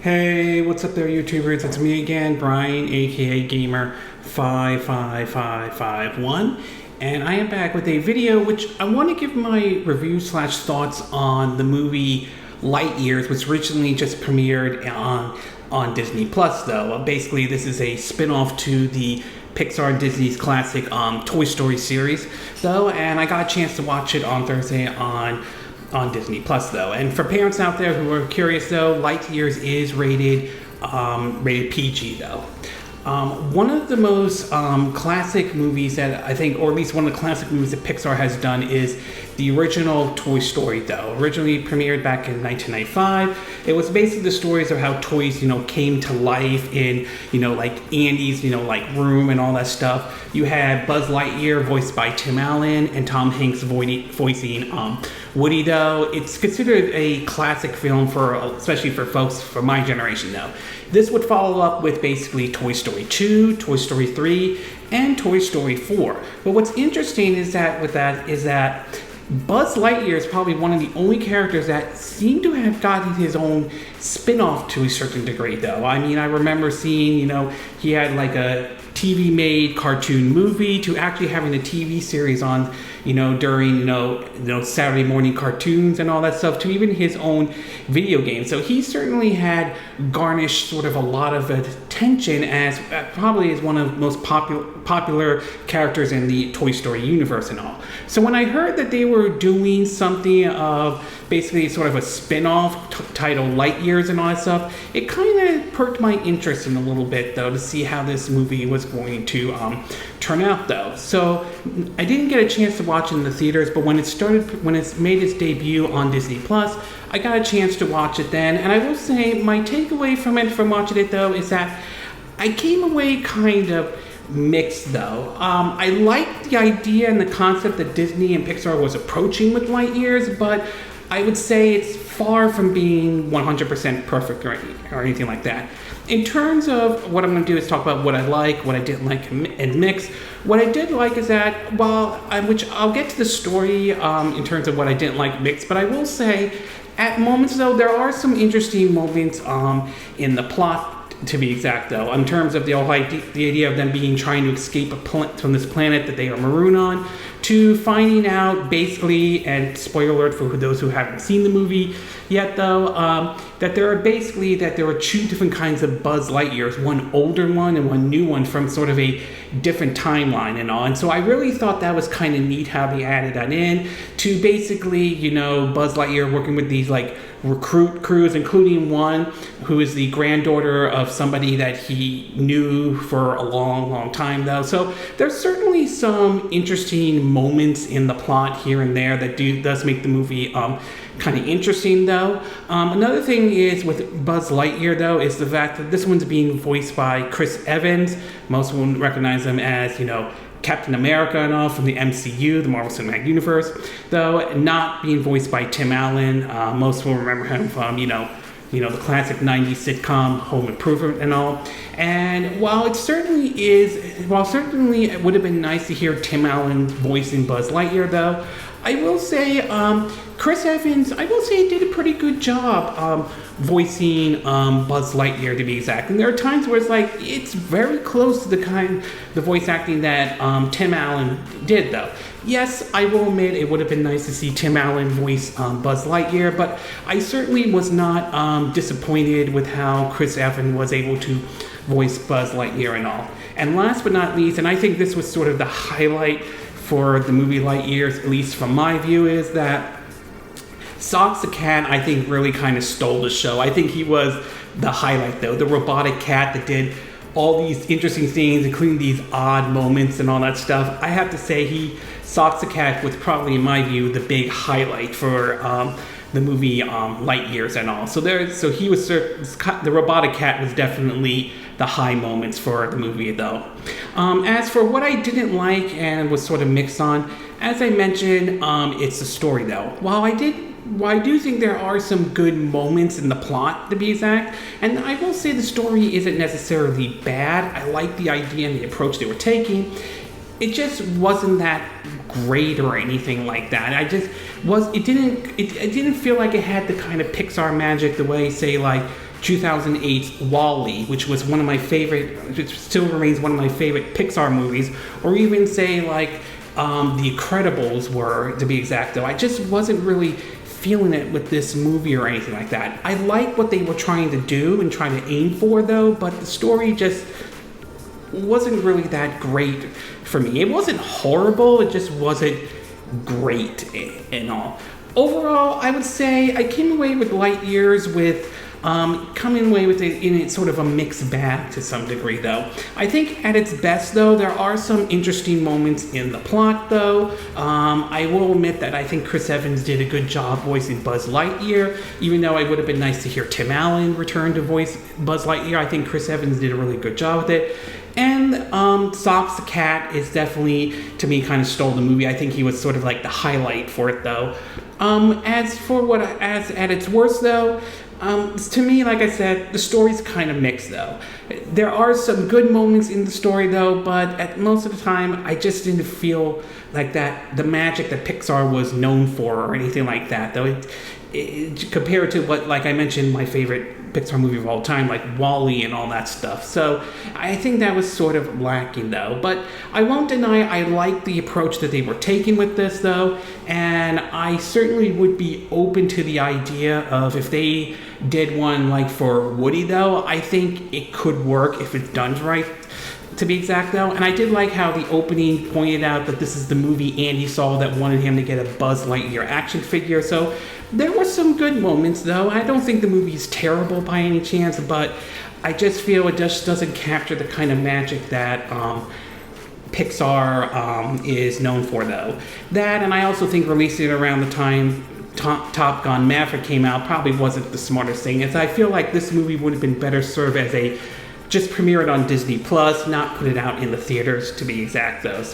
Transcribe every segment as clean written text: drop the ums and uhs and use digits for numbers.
Hey, what's up there, YouTubers? It's me again, Brian, aka Gamer55551, and I am back with a video which I want to give my review slash thoughts on the movie Lightyear, which originally just premiered on Disney Plus. Though basically, this is a spin-off to the Pixar and Disney's classic Toy Story series, though, and I got a chance to watch it on Thursday on Disney Plus, though. And for parents out there who are curious, though, Lightyear is rated PG, though. One of the most classic movies that I think, or at least one of the classic movies that Pixar has done, is the original Toy Story, though. Originally premiered back in 1995. It was basically the stories of how toys, came to life in, like Andy's, room and all that stuff. You had Buzz Lightyear, voiced by Tim Allen, and Tom Hanks voicing Woody, though. It's considered a classic film especially for folks from my generation, though. This would follow up with basically Toy Story 2, Toy Story 3, and Toy Story 4. But what's interesting is that Buzz Lightyear is probably one of the only characters that seem to have gotten his own spin-off to a certain degree, though. I mean, I remember seeing, he had like a TV-made cartoon movie to actually having a TV series on, during, Saturday morning cartoons and all that stuff, to even his own video game. So he certainly had garnished sort of a lot of attention as probably is one of the most popular characters in the Toy Story universe and all. So when I heard that they were doing something of basically sort of a spin-off titled Lightyears and all that stuff, it kind of perked my interest in a little bit, though, to see how this movie was going to turn out, though. So I didn't get a chance to watch it in the theaters, but when it made its debut on Disney Plus, I got a chance to watch it then. And I will say my takeaway from watching it, though, is that I came away kind of mixed, though. I liked the idea and the concept that Disney and Pixar was approaching with Lightyears, but I would say it's far from being 100% perfect or anything like that. In terms of what I'm going to do is talk about what I like, what I didn't like, and mix. What I did like is that, which I'll get to the story in terms of what I didn't like, mix, but I will say, at moments, though, there are some interesting moments in the plot, to be exact, though, in terms of the idea of them trying to escape from this planet that they are marooned on, to finding out basically, and spoiler alert for those who haven't seen the movie yet, though, that there were two different kinds of Buzz Lightyears, one older one and one new one from sort of a different timeline and all. And so I really thought that was kind of neat how they added that in to basically, Buzz Lightyear working with these like recruit crews, including one who is the granddaughter of somebody that he knew for a long, long time, though. So there's certainly some interesting moments in the plot here and there that does make the movie kind of interesting, though. Another thing is with Buzz Lightyear, though, is the fact that this one's being voiced by Chris Evans. Most will recognize him as, Captain America and all from the MCU, the Marvel Cinematic Universe, though not being voiced by Tim Allen. Most will remember him from, the classic 90s sitcom Home Improvement and all. And while it certainly it would have been nice to hear Tim Allen voicing Buzz Lightyear, though, I will say Chris Evans, did a pretty good job voicing Buzz Lightyear, to be exact. And there are times where it's very close to the voice acting that Tim Allen did, though. Yes, I will admit it would have been nice to see Tim Allen voice Buzz Lightyear, but I certainly was not disappointed with how Chris Evans was able to voice Buzz Lightyear and all. And last but not least, and I think this was sort of the highlight for the movie Lightyear, at least from my view, is that Aulx the cat, I think, really kind of stole the show. I think he was the highlight, though. The robotic cat that did all these interesting things, including these odd moments and all that stuff. I have to say, Aulx the cat was probably, in my view, the big highlight for the movie Lightyears and all. So he was the robotic cat was definitely the high moments for the movie, though. As for what I didn't like and was sort of mixed on, as I mentioned, it's the story, though. While I do think there are some good moments in the plot, to be exact, and I will say the story isn't necessarily bad. I like the idea and the approach they were taking. It just wasn't that great or anything like that. It didn't feel like it had the kind of Pixar magic the way, say, like 2008's Wall-E, which was one of my favorite, which still remains one of my favorite Pixar movies, or even say like The Incredibles were, to be exact though. I just wasn't really feeling it with this movie or anything like that. I like what they were trying to do and trying to aim for though, but the story just wasn't really that great for me. It wasn't horrible, it just wasn't great and all. Overall, I would say I came away with Lightyears with coming away with it in sort of a mixed bag to some degree though. I think at its best though, there are some interesting moments in the plot though. I will admit that I think Chris Evans did a good job voicing Buzz Lightyear, even though it would have been nice to hear Tim Allen return to voice Buzz Lightyear. I think Chris Evans did a really good job with it. And Socks the cat is definitely, to me, kind of stole the movie. I think he was sort of like the highlight for it though. As at its worst though, to me, like I said, the story's kind of mixed though. There are some good moments in the story though, but at most of the time, I just didn't feel like that, the magic that Pixar was known for or anything like that though. Compared to what, like I mentioned, my favorite Pixar movie of all time, like Wall-E and all that stuff. So I think that was sort of lacking though. But I won't deny I like the approach that they were taking with this though. And I certainly would be open to the idea of if they did one like for Woody though, I think it could work if it's done right. To be exact though, and I did like how the opening pointed out that this is the movie Andy saw that wanted him to get a Buzz Lightyear action figure. So there were some good moments though. I don't think the movie is terrible by any chance, but I just feel it just doesn't capture the kind of magic that Pixar is known for though. That, and I also think releasing it around the time Top Gun Maverick came out probably wasn't the smartest thing, as I feel like this movie would have been better served as a just premiere it on Disney Plus, not put it out in the theaters, to be exact though.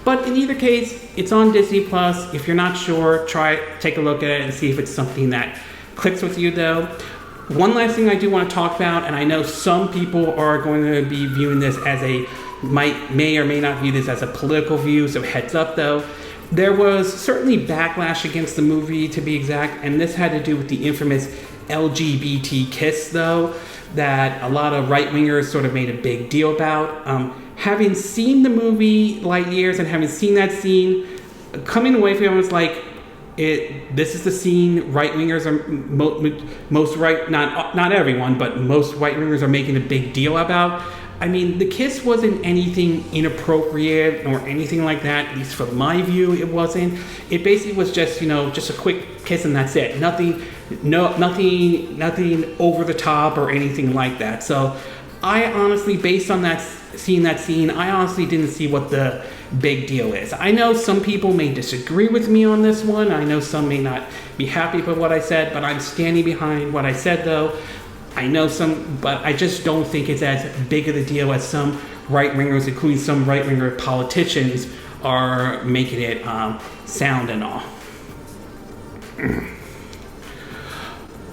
But in either case, it's on Disney Plus. If you're not sure, take a look at it and see if it's something that clicks with you though. One last thing I do want to talk about, and I know some people are going to be viewing this as may or may not view this as a political view, so heads up though. There was certainly backlash against the movie, to be exact, and this had to do with the infamous LGBT kiss though, that a lot of right-wingers sort of made a big deal about. Having seen the movie Lightyears and having seen that scene, coming away from it was like, this is the scene right-wingers are most right, not everyone, but most right-wingers are making a big deal about. I mean, the kiss wasn't anything inappropriate or anything like that, at least from my view, it wasn't. It basically was just, just a quick kiss and that's it. Nothing over the top or anything like that. So I honestly, based on seeing that scene, I honestly didn't see what the big deal is. I know some people may disagree with me on this one. I know some may not be happy with what I said, but I'm standing behind what I said though. I know some, but I just don't think it's as big of a deal as some right-wingers, including some right-winger politicians, are making it sound and all.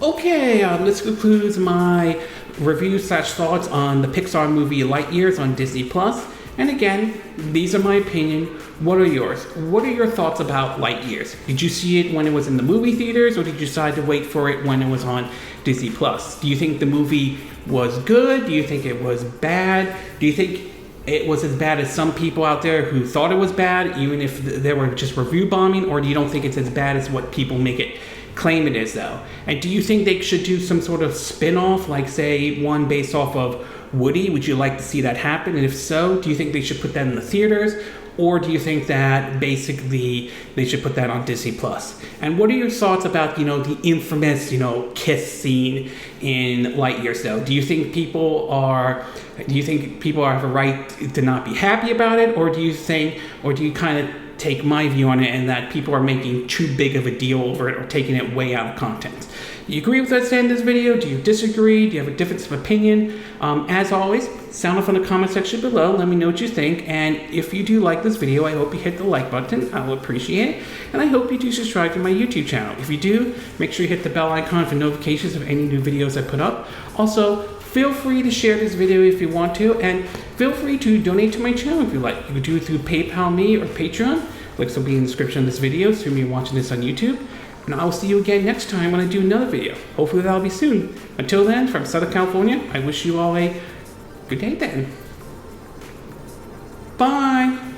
Okay, this concludes my review/thoughts on the Pixar movie Lightyears on Disney Plus. And again, these are my opinion. What are yours? What are your thoughts about Lightyears? Did you see it when it was in the movie theaters, or did you decide to wait for it when it was on Disney Plus? Do you think the movie was good? Do you think it was bad? Do you think it was as bad as some people out there who thought it was bad, even if they were just review bombing? Or do you don't think it's as bad as what people claim it is though? And do you think they should do some sort of spin-off, like say one based off of Woody? Would you like to see that happen? And if so, do you think they should put that in the theaters? Or do you think that basically they should put that on Disney Plus? And what are your thoughts about, the infamous, kiss scene in Lightyears though? Do you think people have a right to not be happy about it? Or do you kind of take my view on it and that people are making too big of a deal over it or taking it way out of context? Do you agree with what I said in this video? Do you disagree? Do you have a difference of opinion? As always, sound off in the comment section below. Let me know what you think. And if you do like this video, I hope you hit the like button. I will appreciate it. And I hope you do subscribe to my YouTube channel. If you do, make sure you hit the bell icon for notifications of any new videos I put up. Also, feel free to share this video if you want to. And feel free to donate to my channel if you like. You can do it through PayPal me or Patreon. Links will be in the description of this video, assuming you're watching this on YouTube. And I will see you again next time when I do another video. Hopefully that'll be soon. Until then, from Southern California, I wish you all a good day then. Bye!